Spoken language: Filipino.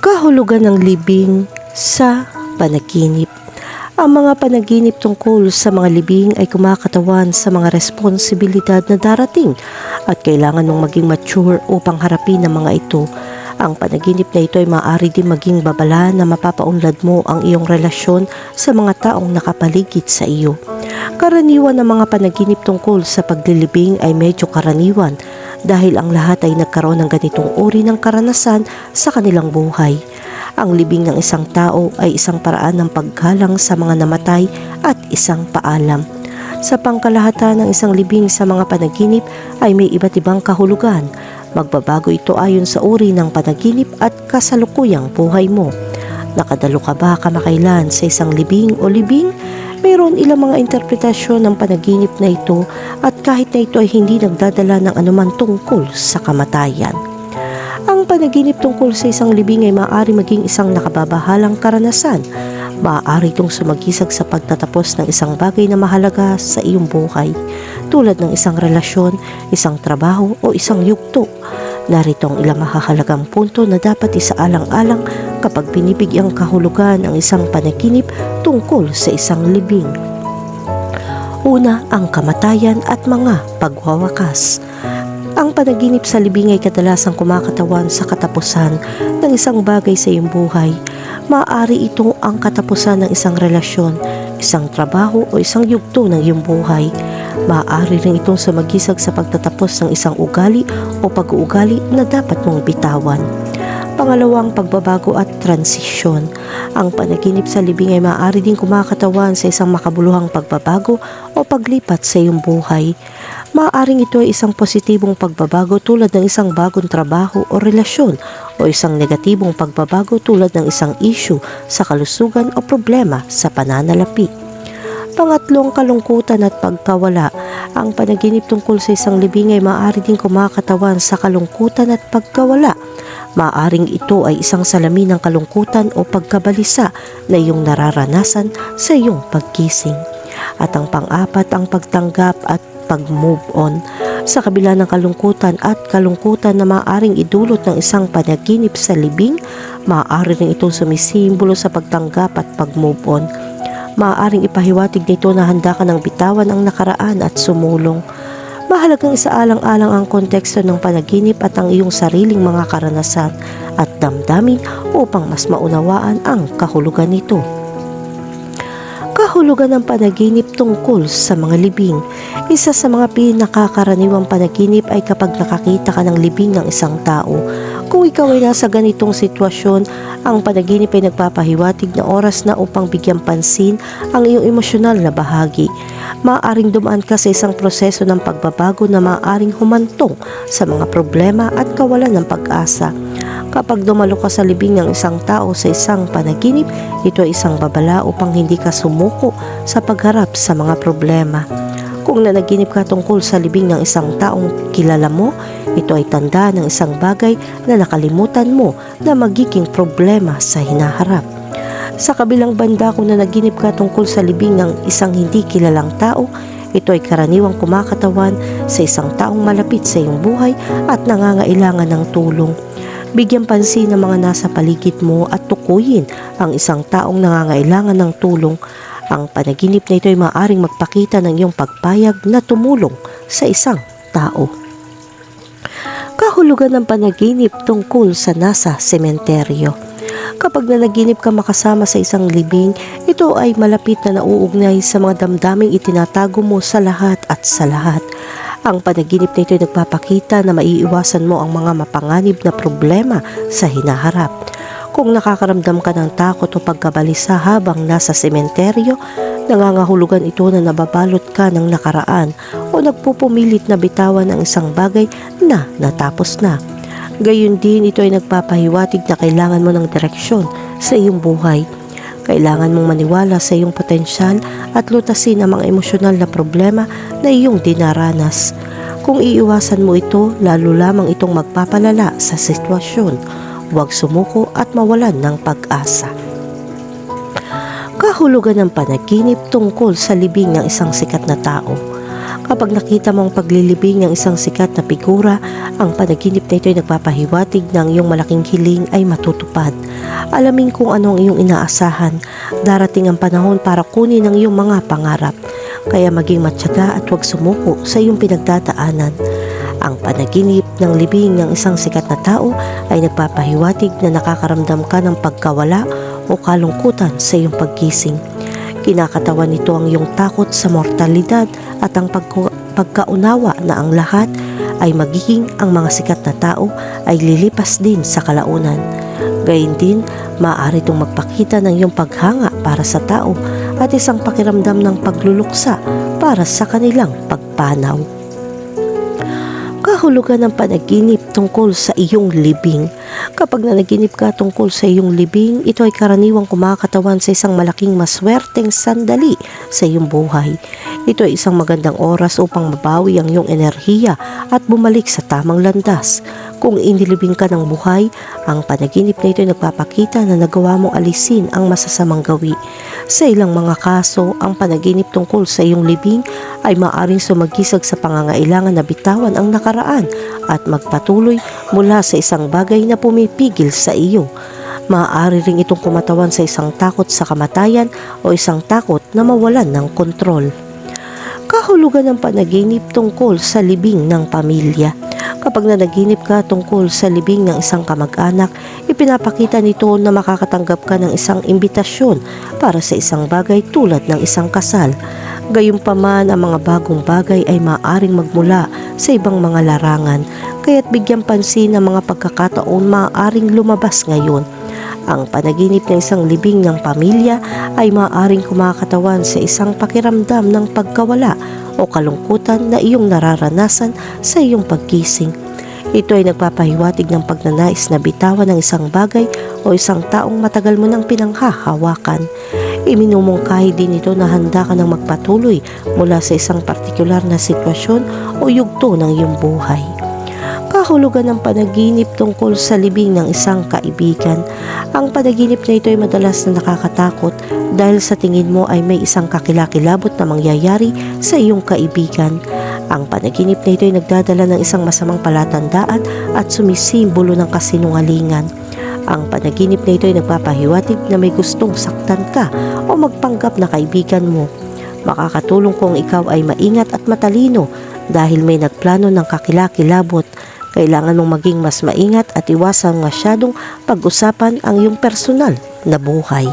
Kahulugan ng libing sa panaginip. Ang mga panaginip tungkol sa mga libing ay kumakatawan sa mga responsibilidad na darating at kailangan mong maging mature upang harapin ang mga ito. Ang panaginip na ito ay maaari din maging babala na mapapaunlad mo ang iyong relasyon sa mga taong nakapaligid sa iyo. Karaniwan ng mga panaginip tungkol sa paglilibing ay medyo karaniwan dahil ang lahat ay nagkaroon ng ganitong uri ng karanasan sa kanilang buhay. Ang libing ng isang tao ay isang paraan ng paggalang sa mga namatay at isang paalam. Sa pangkalahatan ng isang libing sa mga panaginip ay may iba't ibang kahulugan. Magbabago ito ayon sa uri ng panaginip at kasalukuyang buhay mo. Nakadalo ka ba kamakailan sa isang libing o libing? Mayroon ilang mga interpretasyon ng panaginip na ito at kahit na ito ay hindi nagdadala ng anuman tungkol sa kamatayan. Ang panaginip tungkol sa isang libing ay maaari maging isang nakababahalang karanasan. Maaari itong sumagisag sa pagtatapos ng isang bagay na mahalaga sa iyong buhay, tulad ng isang relasyon, isang trabaho o isang yugto. Narito ang ilang mahahalagang punto na dapat isaalang-alang kapag binibigyang kahulugan ang isang panaginip tungkol sa isang libing. Una, ang kamatayan at mga pagwawakas. Ang panaginip sa libing ay kadalasang kumakatawan sa katapusan ng isang bagay sa iyong buhay. Maaari ito ang katapusan ng isang relasyon, isang trabaho o isang yugto ng iyong buhay. Maaari rin itong sumagisag sa pagtatapos ng isang ugali o pag-uugali na dapat mong bitawan. Pangalawang, pagbabago at transisyon. Ang panaginip sa libing ay maaari din kumakatawan sa isang makabuluhang pagbabago o paglipat sa iyong buhay. Maaaring ito ay isang positibong pagbabago tulad ng isang bagong trabaho o relasyon o isang negatibong pagbabago tulad ng isang issue sa kalusugan o problema sa pananalapi. Pangatlong, kalungkutan at pagkawala. Ang panaginip tungkol sa isang libing ay maaari din kumakatawan sa kalungkutan at pagkawala. Maaaring ito ay isang salamin ng kalungkutan o pagkabalisa na iyong nararanasan sa iyong pagkising. At ang pang-apat, ang pagtanggap at pag-move on. Sa kabila ng kalungkutan na maaaring idulot ng isang panaginip sa libing, maaari rin itong sumisimbolo sa pagtanggap at pag-move on. Maaaring ipahiwatig nito na handa ka ng bitawan ang nakaraan at sumulong. Mahalagang isaalang-alang ang konteksto ng panaginip at ang iyong sariling mga karanasan at damdamin upang mas maunawaan ang kahulugan nito. Kahulugan ng panaginip tungkol sa mga libing. Isa sa mga pinakakaraniwang panaginip ay kapag nakakita ka ng libing ng isang tao. Kung ikaw ay nasa ganitong sitwasyon, ang panaginip ay nagpapahiwatig na oras na upang bigyan pansin ang iyong emosyonal na bahagi. Maaaring dumaan ka sa isang proseso ng pagbabago na maaaring humantong sa mga problema at kawalan ng pag-asa. Kapag dumalo ka sa libing ng isang tao sa isang panaginip, ito ay isang babala upang hindi ka sumuko sa pagharap sa mga problema. Kung nanaginip ka tungkol sa libing ng isang taong kilala mo, ito ay tanda ng isang bagay na nakalimutan mo na magiging problema sa hinaharap. Sa kabilang banda, kung nanaginip ka tungkol sa libing ng isang hindi kilalang tao, ito ay karaniwang kumakatawan sa isang taong malapit sa iyong buhay at nangangailangan ng tulong. Bigyan pansin ng mga nasa paligid mo at tukuyin ang isang taong nangangailangan ng tulong. Ang panaginip na ito ay maaaring magpakita ng iyong pagpayag na tumulong sa isang tao. Kahulugan ng panaginip tungkol sa nasa sementeryo. Kapag nanaginip ka makasama sa isang libing, ito ay malapit na nauugnay sa mga damdaming itinatago mo sa lahat at sa lahat. Ang panaginip na ito ay nagpapakita na maiiwasan mo ang mga mapanganib na problema sa hinaharap. Kung nakakaramdam ka ng takot o pagkabalisa habang nasa sementeryo, nangangahulugan ito na nababalot ka ng nakaraan o nagpupumilit na bitawan ang isang bagay na natapos na. Gayun din, ito ay nagpapahiwatig na kailangan mo ng direksyon sa iyong buhay. Kailangan mong maniwala sa iyong potensyal at lutasin ang mga emosyonal na problema na iyong dinaranas. Kung iiwasan mo ito, lalo lamang itong magpapalala sa sitwasyon. Huwag sumuko at mawalan ng pag-asa. Kahulugan ng panaginip tungkol sa libing ng isang sikat na tao. Kapag nakita mo ang paglilibing ng isang sikat na figura, ang panaginip na ito ay nagpapahiwatig na ang iyong malaking hiling ay matutupad. Alamin kung ano ang iyong inaasahan. Darating ang panahon para kunin ang iyong mga pangarap. Kaya maging matyaga at huwag sumuko sa iyong pinagdadaanan. Ang panaginip ng libing ng isang sikat na tao ay nagpapahiwatig na nakakaramdam ka ng pagkawala o kalungkutan sa iyong paggising. Kinakatawan nito ang iyong takot sa mortalidad at ang pagkaunawa na ang lahat ay magiging ang mga sikat na tao ay lilipas din sa kalaunan. Gayun din, maaari itong magpakita ng iyong paghanga para sa tao at isang pakiramdam ng pagluluksa para sa kanilang pagpanaw. Kahulugan ng panaginip tungkol sa iyong libing. Kapag nanaginip ka tungkol sa iyong libing, ito ay karaniwang kumakatawan sa isang malaking maswerteng sandali sa iyong buhay. Ito ay isang magandang oras upang mabawi ang iyong enerhiya at bumalik sa tamang landas. Kung inilibing ka ng buhay, ang panaginip na ito ay nagpapakita na nagawa mong alisin ang masasamang gawi. Sa ilang mga kaso, ang panaginip tungkol sa iyong libing ay maaaring sumagisag sa pangangailangan na bitawan ang nakaraan at magpatuloy mula sa isang bagay na pumipigil sa iyo. Maaari ring itong kumatawan sa isang takot sa kamatayan o isang takot na mawalan ng kontrol. Kahulugan ng panaginip tungkol sa libing ng pamilya. Kapag nanaginip ka tungkol sa libing ng isang kamag-anak, ipinapakita nito na makakatanggap ka ng isang imbitasyon para sa isang bagay tulad ng isang kasal. Gayunpaman, ang mga bagong bagay ay maaaring magmula sa ibang mga larangan, kaya't bigyan pansin ang mga pagkakataon maaaring lumabas ngayon. Ang panaginip ng isang libing ng pamilya ay maaaring kumakatawan sa isang pakiramdam ng pagkawala o kalungkutan na iyong nararanasan sa iyong paggising. Ito ay nagpapahiwatig ng pagnanais na bitawan ng isang bagay o isang taong matagal mo nang pinanghahawakan. Iminumungkahi din ito na handa ka nang magpatuloy mula sa isang partikular na sitwasyon o yugto ng iyong buhay. Kahulugan ng panaginip tungkol sa libing ng isang kaibigan. Ang panaginip na ito ay madalas na nakakatakot dahil sa tingin mo ay may isang kakilakilabot na mangyayari sa iyong kaibigan. Ang panaginip na ito ay nagdadala ng isang masamang palatandaan at sumisimbolo ng kasinungalingan. Ang panaginip na ito ay nagpapahiwatig na may gustong saktan ka o magpanggap na kaibigan mo. Makakatulong kung ikaw ay maingat at matalino dahil may nagplano ng kakilakilabot. Kailangan mong maging mas maingat at iwasan masyadong pag-usapan ang iyong personal na buhay.